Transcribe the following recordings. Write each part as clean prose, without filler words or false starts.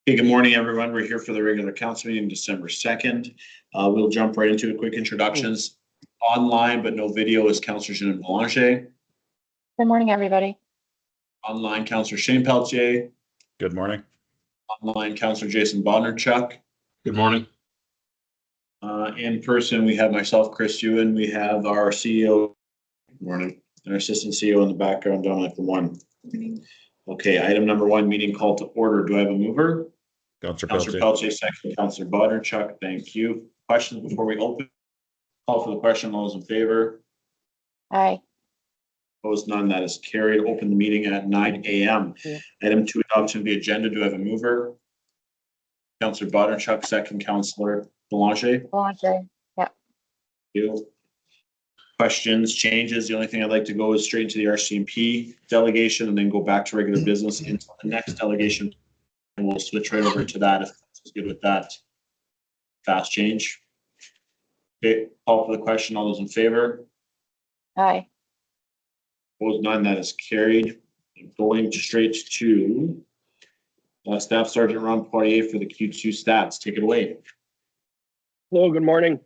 Okay, good morning, everyone. We're here for the regular council meeting, December 2nd. We'll jump right into it. Quick introductions. Online, but no video, is Councillor Jeanine Belanger. Good morning, everybody. Online, Councillor Shane Pelletier. Good morning. Online, Councillor Jason Bodnarchuk. Good morning. In person, we have myself, Chris Ewan. We have our CEO, good morning, and our assistant CEO in the background, Dominic Lemoine. Okay, item number 1, meeting call to order. Do I have a mover? Councillor Pelletier, second. Councillor Bodnarchuk, thank you. Questions before we open? Call for the question. All those in favor? Aye. Opposed, none. That is carried. Open the meeting at 9 a.m. Yeah. Item 2, adoption of the agenda. Do I have a mover? Councillor Bodnarchuk, second. Councillor Belanger. Belanger. Thank you. Questions, changes? The only thing I'd like to go is straight into the RCMP delegation and then go back to regular business until the next delegation. And we'll switch right over to that if that's good with that. Fast change. Okay, call for the question. All those in favor? Aye. Opposed, none. That is carried. Going straight to Staff Sergeant Ron Poirier for the Q2 stats. Take it away. Hello, good morning.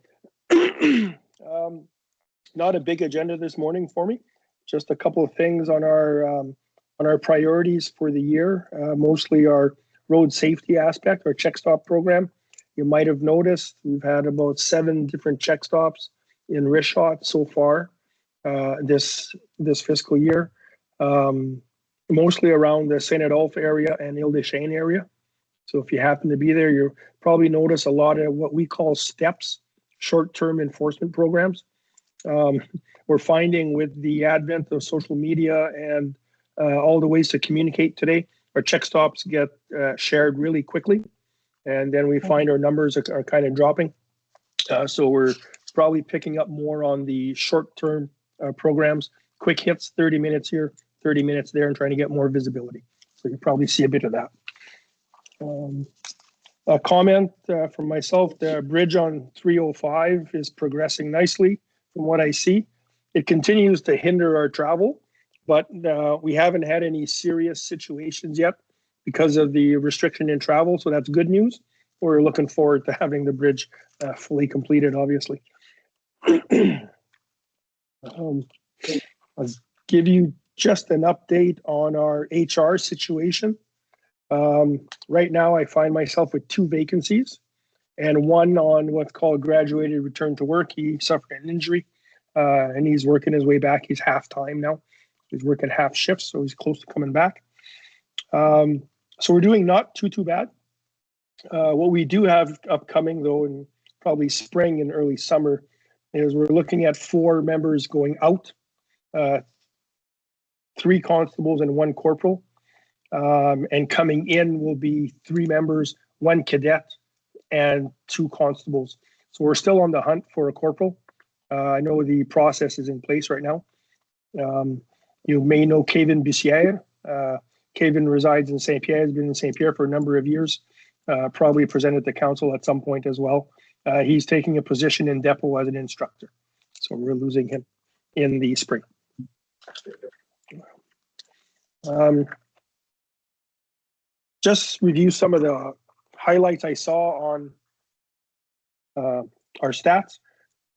Not a big agenda this morning for me. Just a couple of things on our priorities for the year. Mostly our road safety aspect, our check stop program. You might have noticed we've had about 7 different check stops in Richshot so far this fiscal year. Mostly around the St. Adolphe area and Ile-des-Chênes area. So if you happen to be there, you'll probably notice a lot of what we call STEPs, short-term enforcement programs. We're finding with the advent of social media and all the ways to communicate today, our check stops get shared really quickly. And then we find our numbers are kind of dropping. So we're probably picking up more on the short-term programs, quick hits, 30 minutes here, 30 minutes there, and trying to get more visibility. So you probably see a bit of that. A comment from myself, the bridge on 305 is progressing nicely from what I see. It continues to hinder our travel, but we haven't had any serious situations yet because of the restriction in travel, so that's good news. We're looking forward to having the bridge fully completed, obviously. I'll give you just an update on our HR situation. Right now, I find myself with 2 vacancies and one on what's called graduated return to work. He suffered an injury and he's working his way back. He's half-time now. He's working half shifts, so he's close to coming back. So we're doing not too bad. What we do have upcoming, though, in probably spring and early summer, is we're looking at 4 members going out, 3 constables and 1 corporal. And coming in will be 3 members, 1 cadet, and 2 constables. So we're still on the hunt for a corporal. I know the process is in place right now. You may know Kevin Bussière. Kevin resides in St. Pierre, has been in St. Pierre for a number of years, probably presented to council at some point as well. He's taking a position in depot as an instructor. So we're losing him in the spring. Just review some of the highlights I saw on our stats.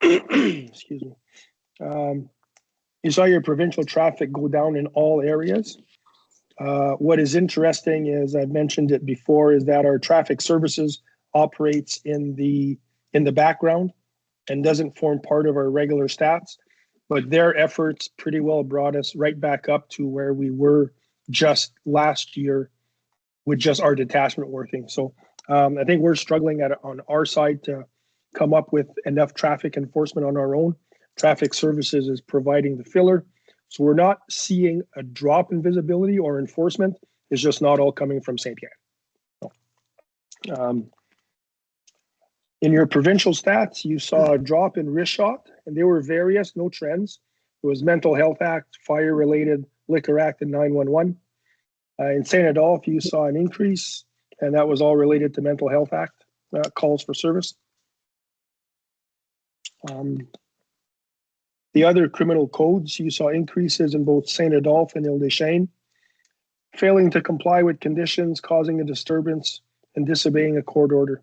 Excuse me. You saw your provincial traffic go down in all areas. What is interesting is, I've mentioned it before, is that our traffic services operates in the background and doesn't form part of our regular stats, but their efforts pretty well brought us right back up to where we were just last year with just our detachment working. So I think we're struggling on our side to come up with enough traffic enforcement on our own. Traffic services is providing the filler. So we're not seeing a drop in visibility or enforcement. It's just not all coming from St. Pierre. In your provincial stats, you saw a drop in Richshot, and they were various, no trends. It was Mental Health Act, fire-related, Liquor Act, and 911. In St. Adolphe, you saw an increase, and that was all related to Mental Health Act calls for service. The other criminal codes, you saw increases in both St. Adolphe and Ile-des-Chênes. Failing to comply with conditions, causing a disturbance, and disobeying a court order.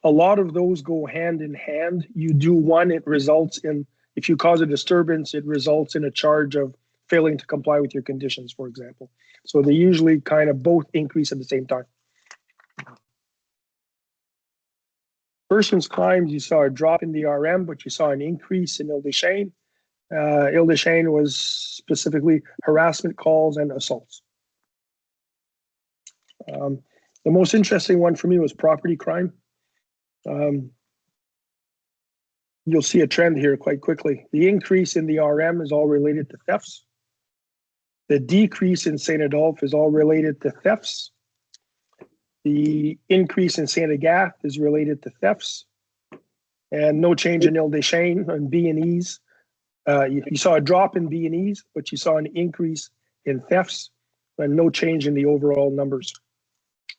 A lot of those go hand in hand. You do one, it results in, if you cause a disturbance, it results in a charge of failing to comply with your conditions, for example. So they usually kind of both increase at the same time. Persons crimes, you saw a drop in the RM, but you saw an increase in Ile-des-Chênes. Ile-des-Chênes was specifically harassment calls and assaults. The most interesting one for me was property crime. You'll see a trend here quite quickly. The increase in the RM is all related to thefts. The decrease in St. Adolphe is all related to thefts. The increase in St. Agathe is related to thefts. And no change in Ile-des-Chênes and B&Es. You saw a drop in B&Es, but you saw an increase in thefts and no change in the overall numbers.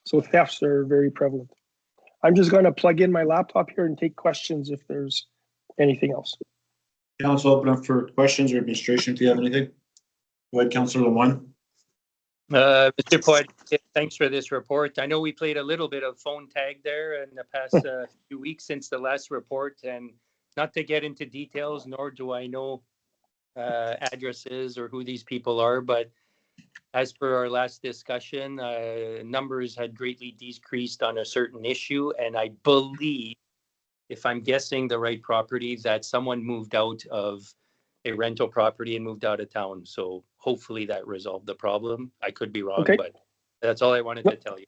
So thefts are very prevalent. I'm just going to plug in my laptop here and take questions if there's anything else. Council, open up for questions or administration if you have anything. Go ahead, Councillor Lemoine. Mr. Poet, thanks for this report. I know we played a little bit of phone tag there in the past few weeks since the last report, and not to get into details, nor do I know addresses or who these people are, but as per our last discussion, numbers had greatly decreased on a certain issue, and I believe, if I'm guessing the right property, that someone moved out of a rental property and moved out of town. So hopefully that resolved the problem. I could be wrong, Okay. but that's all I wanted to tell you.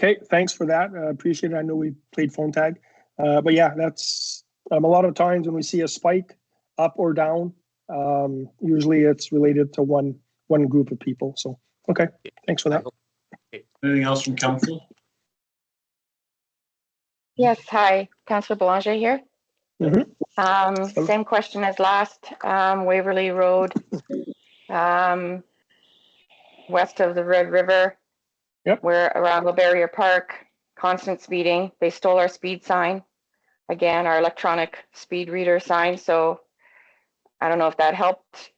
Okay, thanks for that. Appreciate it. I know we played phone tag. But yeah, that's a lot of times when we see a spike up or down, usually it's related to one group of people. So, okay, thanks for that. Anything else from council? Yes, hi, Councillor Boulanger here. Same question as last, Waverly Road, west of the Red River. Yep. We're around La Barrier Park, constant speeding. They stole our speed sign. Again, our electronic speed reader sign. So I don't know if that helped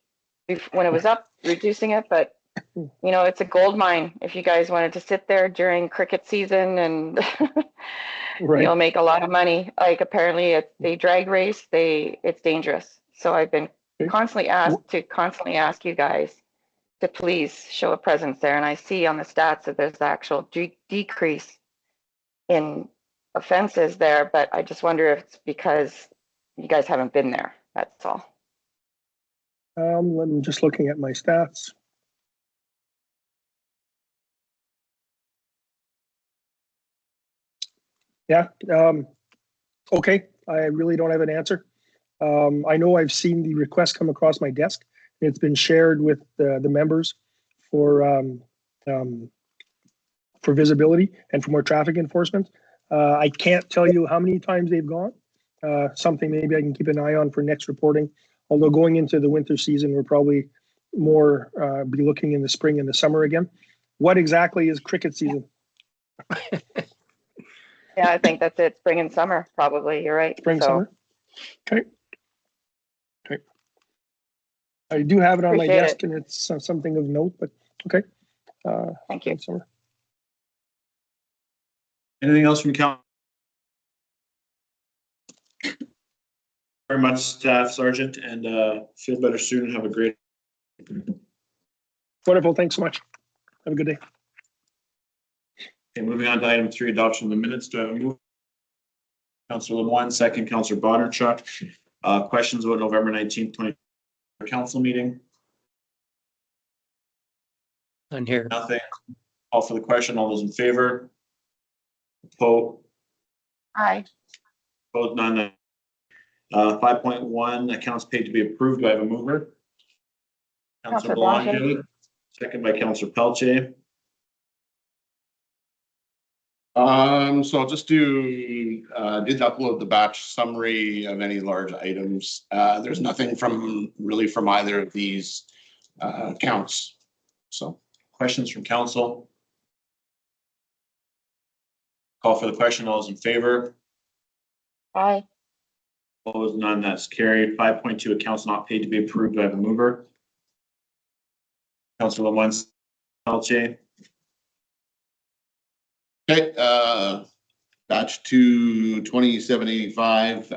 when it was up, reducing it, but you know, it's a gold mine. If you guys wanted to sit there during cricket season and Right. you'll make a lot of money. Like apparently they drag race, it's dangerous. So I've been constantly ask you guys to please show a presence there. And I see on the stats that there's the actual decrease in offenses there, but I just wonder if it's because you guys haven't been there. That's all. I'm just looking at my stats. Yeah. Okay. I really don't have an answer. I know I've seen the request come across my desk. It's been shared with the members for visibility and for more traffic enforcement. I can't tell you how many times they've gone. Something maybe I can keep an eye on for next reporting. Although going into the winter season, we're probably more be looking in the spring and the summer again. What exactly is cricket season? Yeah, I think that's it. Spring and summer, probably. You're right. Spring, summer. Okay. Okay. I do have it on my Appreciate desk, and it's something of note. But okay. Thank you. Summer. Anything else from council? Very much, Staff Sergeant, and feel better soon and have a great. Wonderful. Thanks so much. Have a good day. Okay, moving on to item 3, adoption of the minutes. Do I have a move? Councillor Lemoine, second. Councillor Bondarchuk. Questions about November 19th, 2020 council meeting? I'm here. Nothing. Call for the question. All those in favor? Opposed? Hi. Opposed? None. 5.1, accounts paid to be approved. Do I have a mover? Councillor Belanger, second by Councillor Pelletier. So I'll just did upload the batch summary of any large items. There's nothing from either of these accounts. So Questions from council? Call for the question. All those in favor? Hi. Opposed? None. That's carried. 5.2, accounts not paid to be approved. Do I have a mover? Councillor Lemoine, Pelletier. Okay, batch to 2785.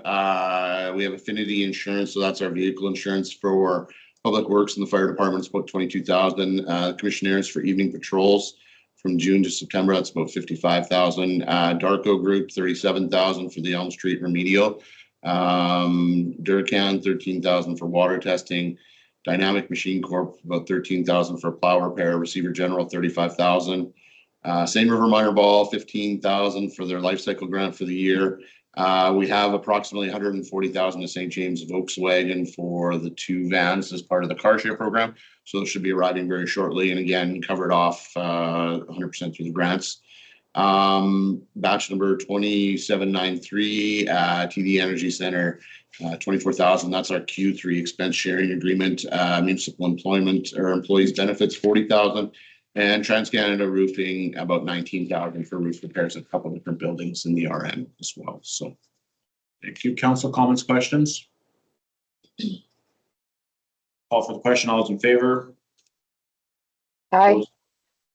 We have Affinity Insurance, so that's our vehicle insurance for Public Works and the Fire Department's about 22,000. Commissioners for evening patrols from June to September, that's about 55,000. Darko Group, 37,000 for the Elm Street remedial. Durcan, 13,000 for water testing. Dynamic Machine Corp, about 13,000 for plow repair. Receiver General, 35,000. St. River Minor Ball, 15,000 for their life cycle grant for the year. We have approximately 140,000 to St. James Volkswagen for the 2 vans as part of the car share program. So those should be arriving very shortly, and again, covered off 100% through the grants. Batch number 2793, TD Energy Center, 24,000. That's our Q3 expense sharing agreement. Municipal employment or employees benefits, 40,000. And TransCanada Roofing, about 19,000 for roof repairs at a couple of different buildings in the RN as well. So, Thank you. Council comments, questions? Call for the question. All those in favor? Aye.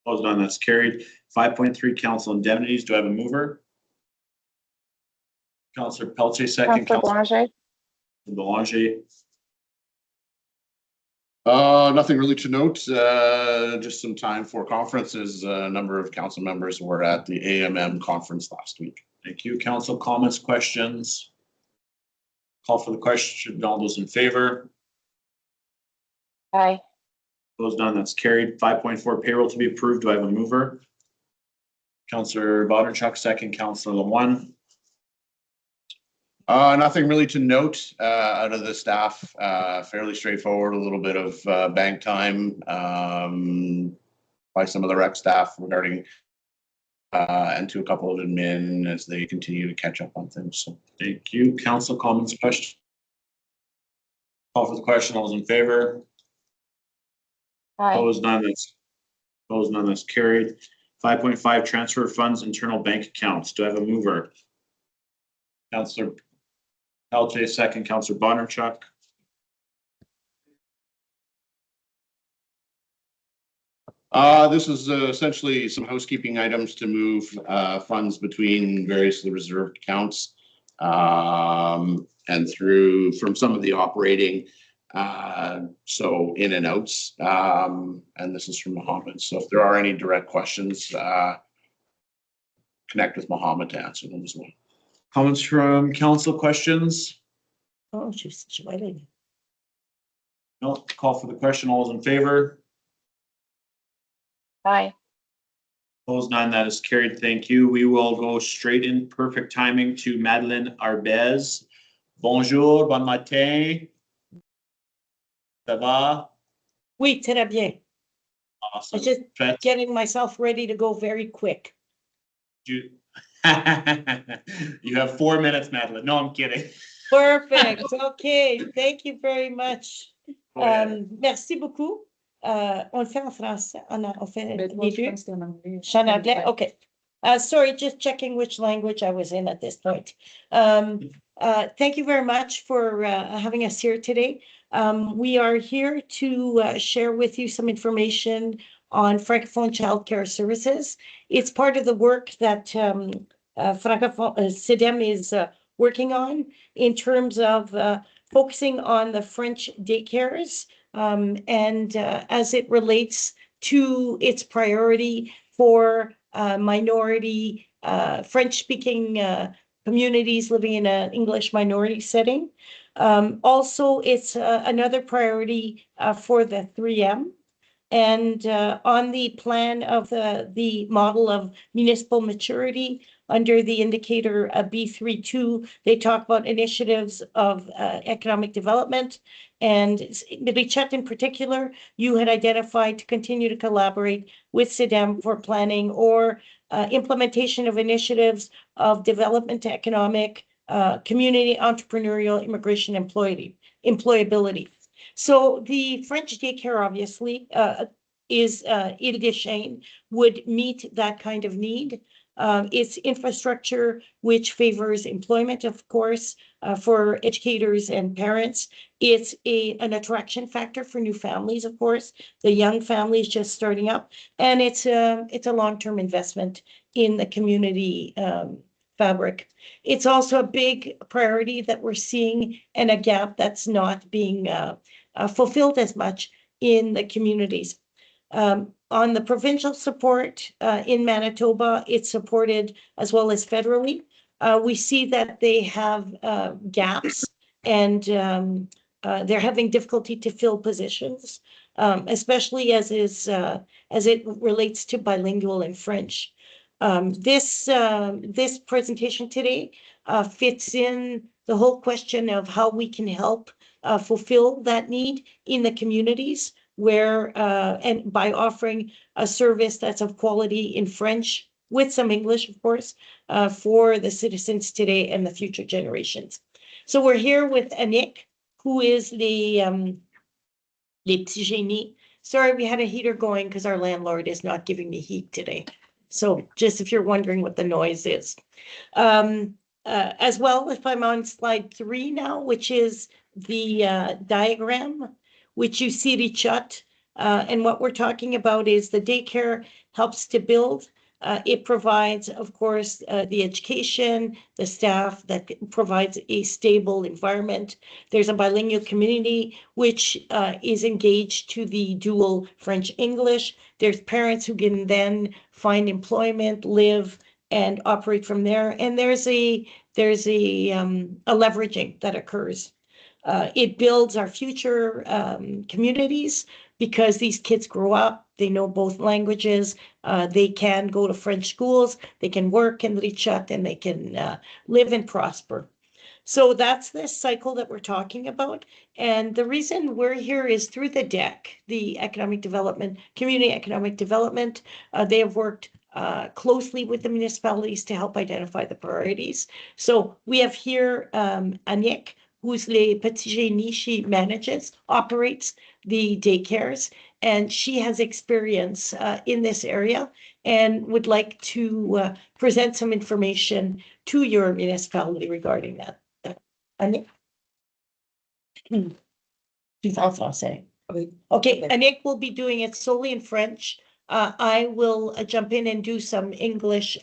Opposed, none, that's carried. 5.3, council indemnities. Do I have a mover? Councillor Pelletier, second. Councillor Blanchet? Belanger. nothing really to note, just some time for conferences. A number of council members were at the AMM conference last week. Thank you. Council comments, questions? Call for the question. All those in favor? Aye. Opposed, none, that's carried. 5.4, payroll to be approved. Do I have a mover? Councillor Bodarchuk, second. Councillor Lemoine. Nothing really to note out of the staff. Fairly straightforward. A little bit of bank time by some of the rec staff regarding and to a couple of admin as they continue to catch up on things. So, Thank you. Council comments, questions? Call for the question. All those in favor? Aye. Opposed, none, that's carried. 5.5, transfer funds, internal bank accounts. Do I have a mover? Councillor Pelletier, second. Councillor Bodarchuk. this is essentially some housekeeping items to move funds between various of the reserved accounts and through from some of the operating so in and outs, and this is from Mohammed. So if there are any direct questions, connect with Mohammed to answer them as well. Comments from council, questions? Oh, she's waiting. No, call for the question. All those in favor? Aye. Opposed, none, that is carried. Thank you. We will go straight in perfect timing to Madeleine Arbez. Bonjour, bon matin. Ça va? Oui, très bien. Awesome. I'm just Faites- getting myself ready to go very quick. You you have 4 minutes, Madeleine. No, I'm kidding. Perfect. Okay, thank you very much. Go ahead. Merci beaucoup. On le fait en français, on fait les deux. Je suis en anglais. anglais. Okay. Sorry, just checking which language I was in at this point. Thank you very much for having us here today. We are here to share with you some information on Francophone childcare services. It's part of the work that Francophone CEDEM is working on in terms of focusing on the French daycares and as it relates to its priority for minority French-speaking communities living in an English minority setting. Also, it's another priority for the 3M. And on the plan of the model of municipal maturity under the indicator B32, they talk about initiatives of economic development. And Richette in particular, you had identified to continue to collaborate with CEDEM for planning or implementation of initiatives of development to economic, community, entrepreneurial, immigration, employability. So the French daycare obviously is Ile des Chênes would meet that kind of need. It's infrastructure which favors employment, of course, for educators and parents. It's an attraction factor for new families, of course, the young families just starting up, and it's a long-term investment in the community fabric. It's also a big priority that we're seeing and a gap that's not being fulfilled as much in the communities. On the provincial support in Manitoba, it's supported as well as federally. We see that they have gaps and they're having difficulty to fill positions, especially as it relates to bilingual and French. This presentation today fits in the whole question of how we can help fulfill that need in the communities where and by offering a service that's of quality in French with some English, of course, for the citizens today and the future generations. So we're here with Anik, who is the Les Petits Génies. Sorry, we had a heater going because our landlord is not giving me heat today. So just if you're wondering what the noise is. As well, if I'm on slide 3 now, which is the diagram, which you see Richot. And what we're talking about is the daycare helps to build. It provides, of course, the education, the staff that provides a stable environment. There's a bilingual community which is engaged to the dual French-English. There's parents who can then find employment, live, and operate from there. And there's a leveraging that occurs. It builds our future communities because these kids grow up, they know both languages, they can go to French schools, they can work in Richot, and they can live and prosper. So that's this cycle that we're talking about. And the reason we're here is through the DEC, the Economic Development, Community Economic Development. They have worked closely with the municipalities to help identify the priorities. So we have here Anik, who's Les Petits Génies. She manages, operates the daycares, and she has experience in this area and would like to present some information to your municipality regarding that. Anik? Tu parles français. Oui. Okay, Anik will be doing it solely in French. I will jump in and do some English.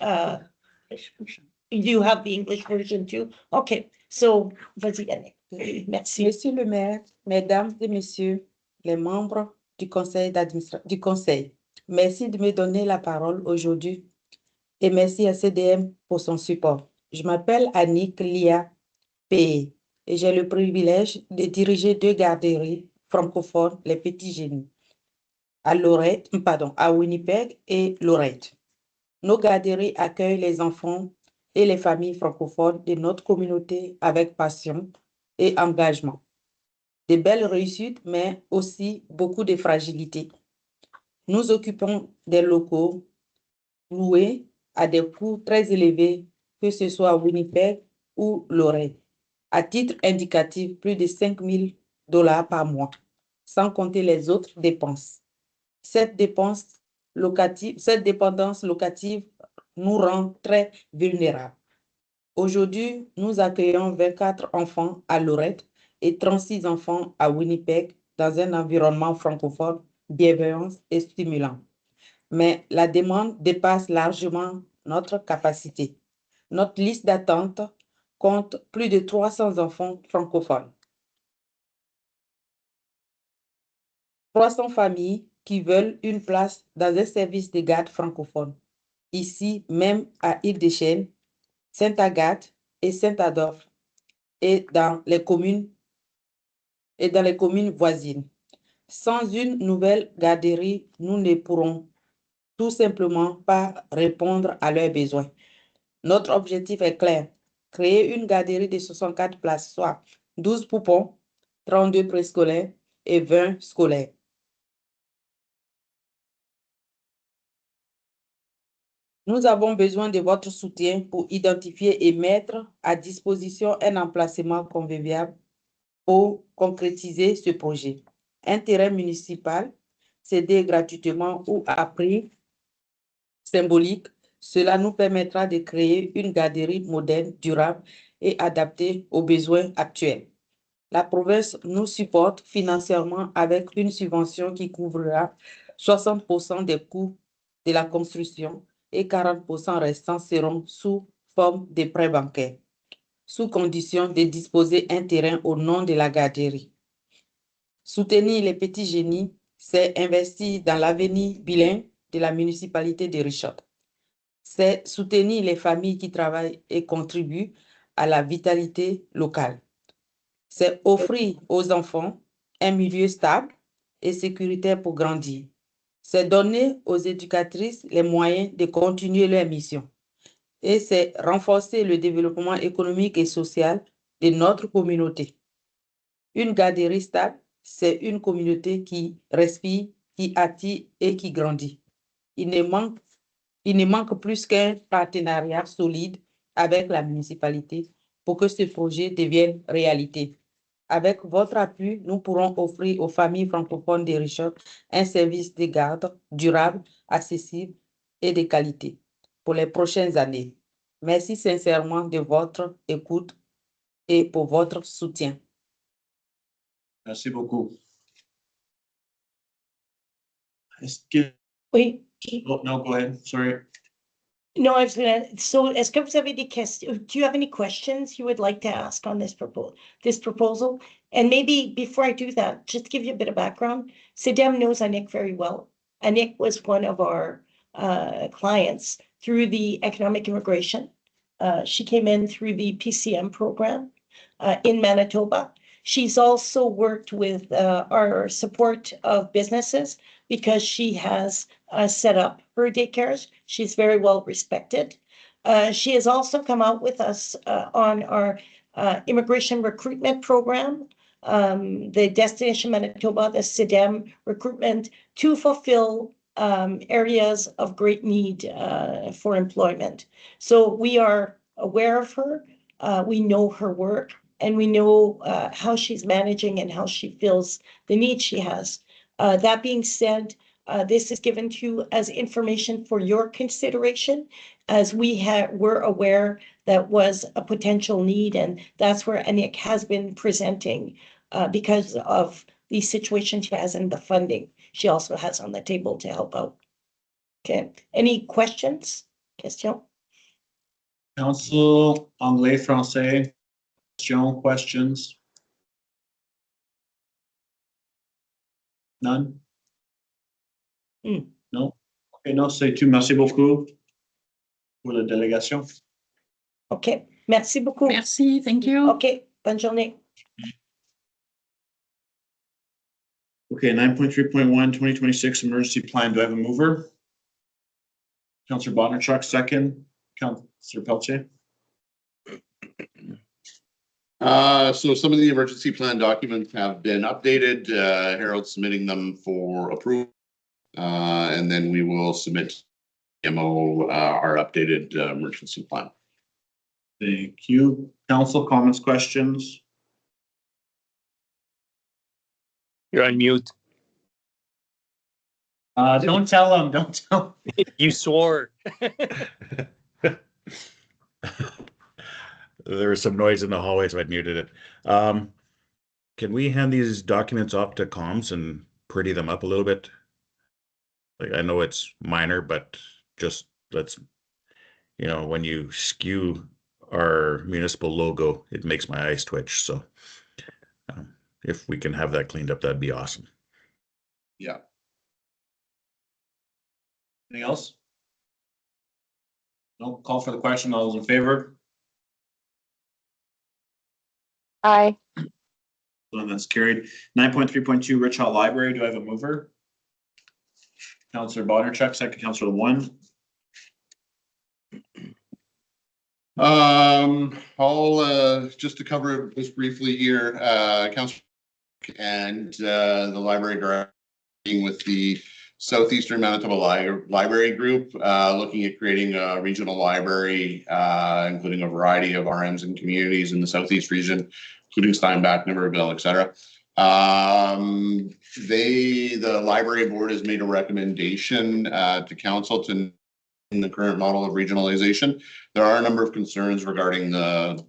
You have the English version too? Okay, so vas-y, Anik. Merci. Monsieur le maire, mesdames et messieurs les membres du conseil du conseil, merci de me donner la parole aujourd'hui et merci à CDM pour son support. Je m'appelle Anik Lia P. et j'ai le privilège de diriger 2 garderies francophones, les Petits Génies, à Winnipeg et Lorette. Nos garderies accueillent les enfants et les familles francophones de notre communauté avec passion et engagement. De belles réussites, mais aussi beaucoup de fragilités. Nous occupons des locaux loués à des coûts très élevés, que ce soit à Winnipeg ou Lorette. À titre indicatif, plus de $5,000 par mois, sans compter les autres dépenses. Cette dépendance locative nous rend très vulnérables. Aujourd'hui, nous accueillons 24 enfants à Lorette et 36 enfants à Winnipeg dans un environnement francophone bienveillant et stimulant. Mais la demande dépasse largement notre capacité. Notre liste d'attente compte plus de 300 enfants francophones. 300 familles qui veulent une place dans un service de garde francophone. Ici, même à Île-des-Chênes, Sainte-Agathe et Saint-Adolphe et dans les communes voisines. Sans une nouvelle garderie, nous ne pourrons tout simplement pas répondre à leurs besoins. Notre objectif est clair, créer une garderie de 64 places, soit 12 poupons, 32 préscolaires et 20 scolaires. Nous avons besoin de votre soutien pour identifier et mettre à disposition un emplacement convivial pour concrétiser ce projet. Un terrain municipal cédé gratuitement ou à prix symbolique, cela nous permettra de créer une garderie moderne, durable et adaptée aux besoins actuels. La province nous supporte financièrement avec une subvention qui couvrira 60% des coûts de la construction et 40% restants seront sous forme de prêts bancaires, sous condition de disposer un terrain au nom de la garderie. Soutenir les petits génies, c'est investir dans l'avenir bilingue de la municipalité de Richard. C'est soutenir les familles qui travaillent et contribuent à la vitalité locale. C'est offrir aux enfants un milieu stable et sécuritaire pour grandir. C'est donner aux éducatrices les moyens de continuer leur mission. Et c'est renforcer le développement économique et social de notre communauté. Une garderie stable, c'est une communauté qui respire, qui attire et qui grandit. Il ne manque plus qu'un partenariat solide avec la municipalité pour que ce projet devienne réalité. Avec votre appui, nous pourrons offrir aux familles francophones de Richard un service de garde durable, accessible et de qualité pour les prochaines années. Merci sincèrement de votre écoute et pour votre soutien. Merci beaucoup. Est-ce que... Oui. Oh, no, go ahead. Sorry. No, I was gonna, so est-ce que vous avez des questions? Do you have any questions you would like to ask on this proposal? And maybe before I do that, just to give you a bit of background, CEDEM knows Anik very well. Anik was one of our clients through the economic immigration. She came in through the PCM program in Manitoba. She's also worked with our support of businesses because she has set up her daycares. She's very well respected. She has also come out with us on our immigration recruitment program, the Destination Manitoba, the CEDEM recruitment, to fulfill areas of great need for employment. So we are aware of her. We know her work, and we know how she's managing and how she feels the need she has. That being said, this is given to you as information for your consideration, as we're aware that was a potential need, and that's where Anik has been presenting because of the situation she has and the funding she also has on the table to help out. Okay, any questions? Question? Council anglais, français, questions? None? No? Okay, no, c'est tout. Merci beaucoup pour la délégation. Okay, merci beaucoup. Merci, thank you. Okay, bonne journée. Okay, 9.3.1, 2026 emergency plan. Do I have a mover? Councillor Bonnerchuk, second. Councillor Pelletier. So some of the emergency plan documents have been updated. Harold's submitting them for approval. And then we will submit MO our updated emergency plan. Thank you. Council comments, questions? You're on mute. Don't tell them, don't tell them. You swore. There was some noise in the hallway, so I muted it. Can we hand these documents off to comms and pretty them up a little bit? Like, I know it's minor, but just let's, when you skew our municipal logo, it makes my eyes twitch. So if we can have that cleaned up, that'd be awesome. Yeah. Anything else? No, call for the question. All those in favor? Aye. One that's carried. 9.3.2 Rich Hall Library. Do I have a mover? Councillor Bonnerchuk, second. Councillor One. I'll just to cover this briefly here, Councillor and the library director with the Southeastern Manitoba Library Group, looking at creating a regional library, including a variety of RMs and communities in the Southeast region, including Steinbach, Niverville, etc. The library board has made a recommendation to council to in the current model of regionalization. There are a number of concerns regarding the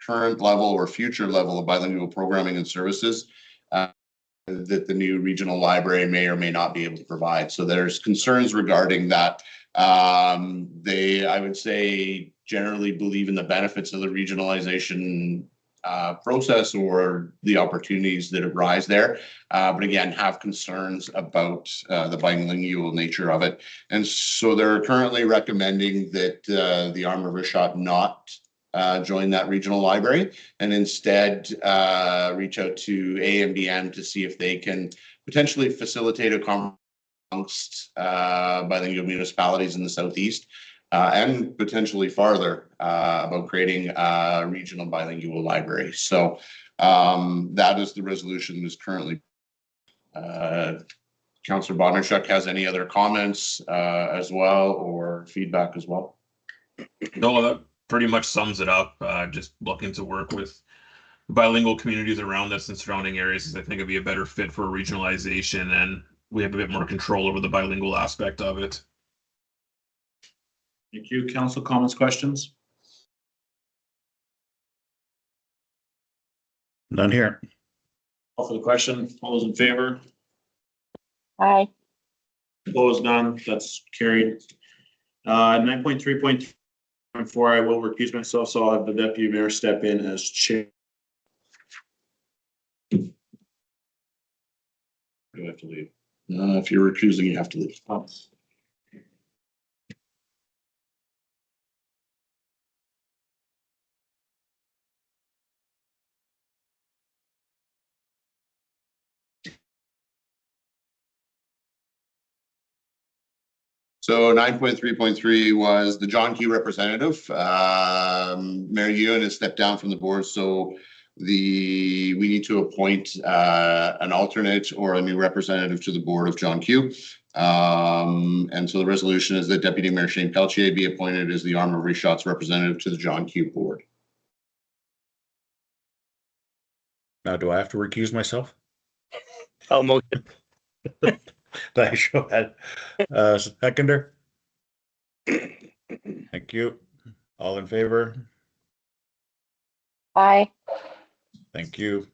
current level or future level of bilingual programming and services that the new regional library may or may not be able to provide. So there's concerns regarding that They, I would say, generally believe in the benefits of the regionalization process or the opportunities that arise there. But again, have concerns about the bilingual nature of it. And so they're currently recommending that the Arm River Shot not join that regional library and instead reach out to AMBM to see if they can potentially facilitate a conversation amongst bilingual municipalities in the Southeast and potentially farther about creating a regional bilingual library. So that is the resolution that is currently. Councillor Bondarchuk has any other comments as well or feedback as well? No, that pretty much sums it up. Just looking to work with bilingual communities around us and surrounding areas, because I think it'd be a better fit for regionalization, and we have a bit more control over the bilingual aspect of it. Thank you. Council comments, questions? None here. Call for the question. All those in favor? Aye. Opposed, none. That's carried. 9.3.4, I will recuse myself, so I'll have the deputy mayor step in as chair. Do I have to leave? If you're recusing, you have to leave. So 9.3.3 was the John Q representative. Mayor Ewan has stepped down from the board, so we need to appoint an alternate or a new representative to the board of John Q. And so the resolution is that Deputy Mayor Shane Pelletier be appointed as the Arm River Shots representative to the John Q board. Now, do I have to recuse myself? I'll motion. Thanks, show that. Seconder? Thank you. All in favor? Aye. Thank you.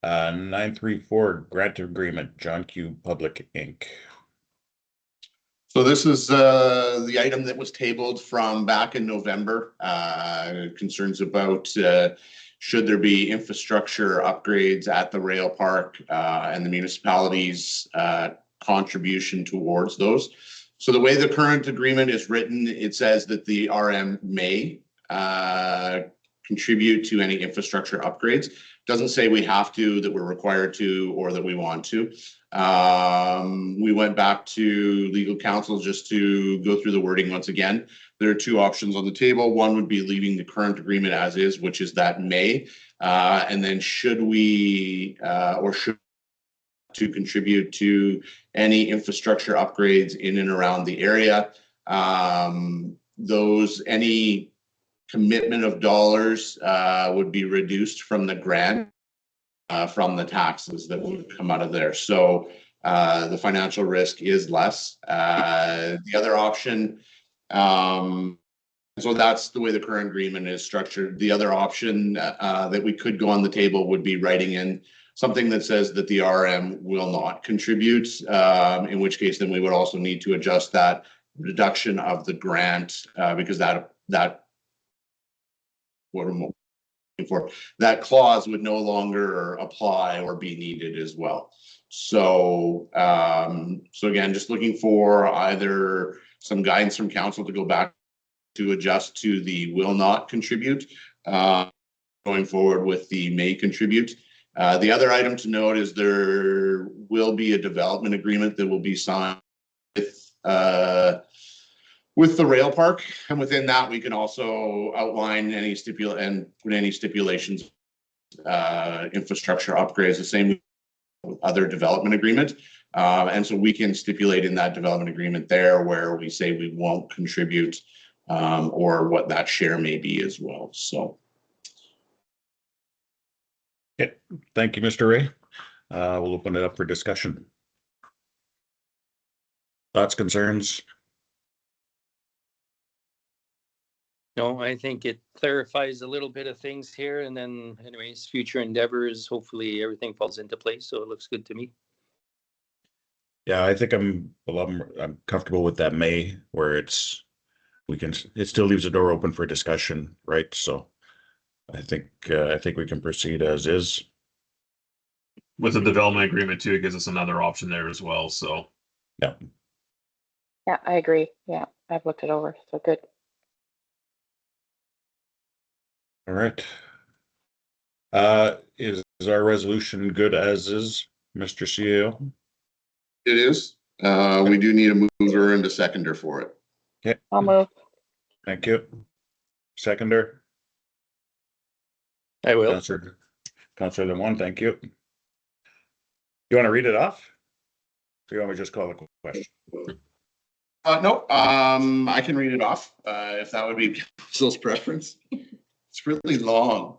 934 grant agreement, John Q Public Inc. So this is the item that was tabled from back in November. Concerns about should there be infrastructure upgrades at the rail park and the municipality's contribution towards those. So the way the current agreement is written, it says that the RM may contribute to any infrastructure upgrades. Doesn't say we have to, that we're required to, or that we want to. We went back to legal counsel just to go through the wording once again. There are two options on the table. One would be leaving the current agreement as is, which is that may, and then should we or should to contribute to any infrastructure upgrades in and around the area. Any commitment of dollars would be reduced from the grant from the taxes that would come out of there. So the financial risk is less. The other option, so that's the way the current agreement is structured. The other option that we could go on the table would be writing in something that says that the RM will not contribute, in which case then we would also need to adjust that reduction of the grant because that what I'm looking for, that clause would no longer apply or be needed as well. So, so again, just looking for either some guidance from council to go back to adjust to the will not contribute, going forward with the may contribute. The other item to note is there will be a development agreement that will be signed with the rail park, and within that we can also outline any stipulations, infrastructure upgrades, the same with other development agreement. And so we can stipulate in that development agreement there where we say we won't contribute or what that share may be as well. So. Okay. Thank you, Mr. Ray. We'll open it up for discussion. Thoughts, concerns? No, I think it clarifies a little bit of things here, and then anyways, future endeavors, hopefully everything falls into place, so it looks good to me. Yeah, I think I'm comfortable with that May where it still leaves the door open for discussion, right? So I think we can proceed as is. With the development agreement too, it gives us another option there as well. So Yeah. Yeah, I agree. Yeah, I've looked it over, so good. All right. Is our resolution good as is, Mr. CEO? It is. We do need a mover and a seconder for it. Okay, I'll move. thank you. Seconder, I will. Councillor Lemoine, thank you. You want to read it off? Or you want me to just call the question? No, I can read it off, if that would be council's preference. It's really long.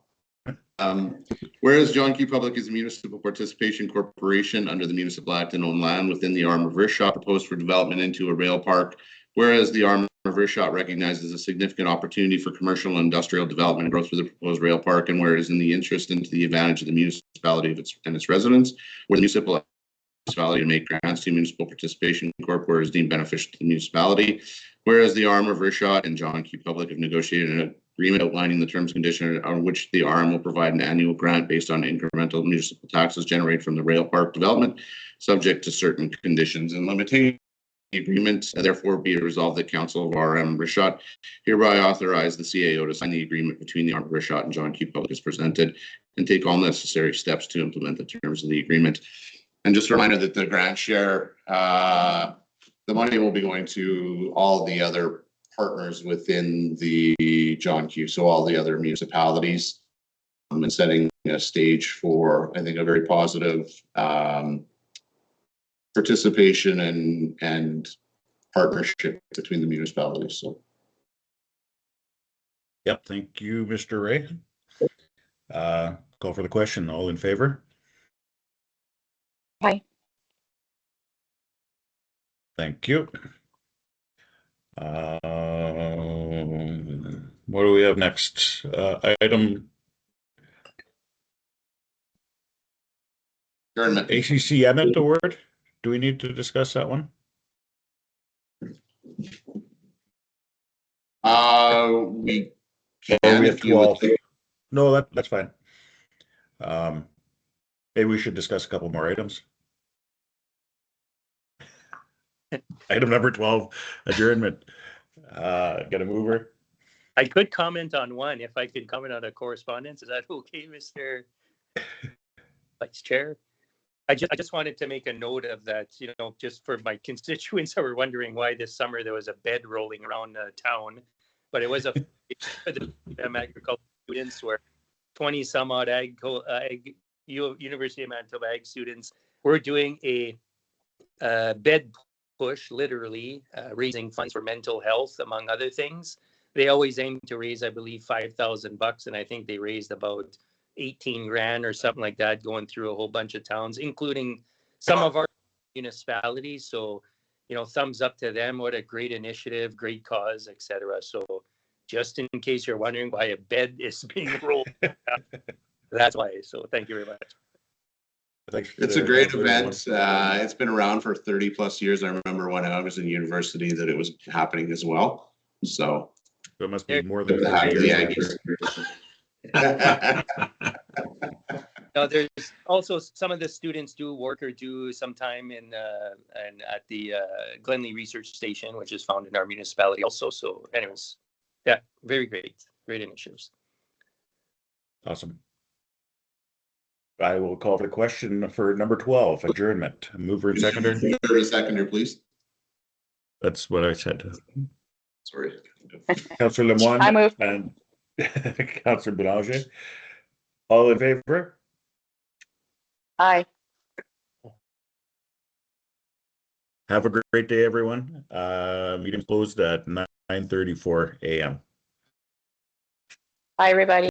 Whereas John Q. Public is a municipal participation corporation under the Municipal Act and own land within the Arm of Earthshot proposed for development into a rail park. Whereas the Arm of Earthshot recognizes a significant opportunity for commercial and industrial development and growth for the proposed rail park, and where it is in the interest and to the advantage of the municipality and its residents, where the municipality to make grants to municipal participation corp where is deemed beneficial to the municipality. Whereas the Arm of Earthshot and John Q. Public have negotiated an agreement outlining the terms and conditions on which the Arm will provide an annual grant based on incremental municipal taxes generated from the rail park development, subject to certain conditions and limitations. The agreement, therefore, be it resolved that Council of RM Earthshot hereby authorize the CAO to sign the agreement between the Arm of Earthshot and John Q. Public as presented, and take all necessary steps to implement the terms of the agreement. And just a reminder that the grant share, the money will be going to all the other partners within the John Q. So all the other municipalities, and setting a stage for, I think, a very positive participation and partnership between the municipalities. So. Yep, thank you, Mr. Ray. Call for the question. All in favor? Aye. Thank you. What do we have next? Item Adjournment. ACC Emmett Award. Do we need to discuss that one? We can, we have if you would 12. No, that's fine. Maybe we should discuss a couple more items. Item number 12, adjournment. Get a mover. I could comment on one, if I could comment on a correspondence. Is that okay, Mr. Vice Chair? I just wanted to make a note of that, just for my constituents who were wondering why this summer there was a bed rolling around town. But it was for the agricultural students, where 20 some odd University of Manitoba ag students were doing a bed push, literally raising funds for mental health, among other things. They always aim to raise, I believe, $5,000, and I think they raised about 18 grand or something like that, going through a whole bunch of towns, including some of our municipalities. So, thumbs up to them. What a great initiative, great cause, etc. So just in case you're wondering why a bed is being rolled, that's why. So thank you very much. It's a great event. It's been around for 30 plus years. I remember when I was in university that it was happening as well. So it must be more than 30 years. Now, there's also some of the students do work or do some time and at the Glenley Research Station, which is found in our municipality also. So anyways, yeah, very great initiatives. Awesome. I will call for the question for number 12, adjournment. Mover and seconder. Seconder, please. That's what I said. Sorry. Councillor Lemoine. I move. And Councillor Belanger. All in favor? Aye. Have a great day, everyone. Meeting closed at 9:34 a.m. Bye, everybody.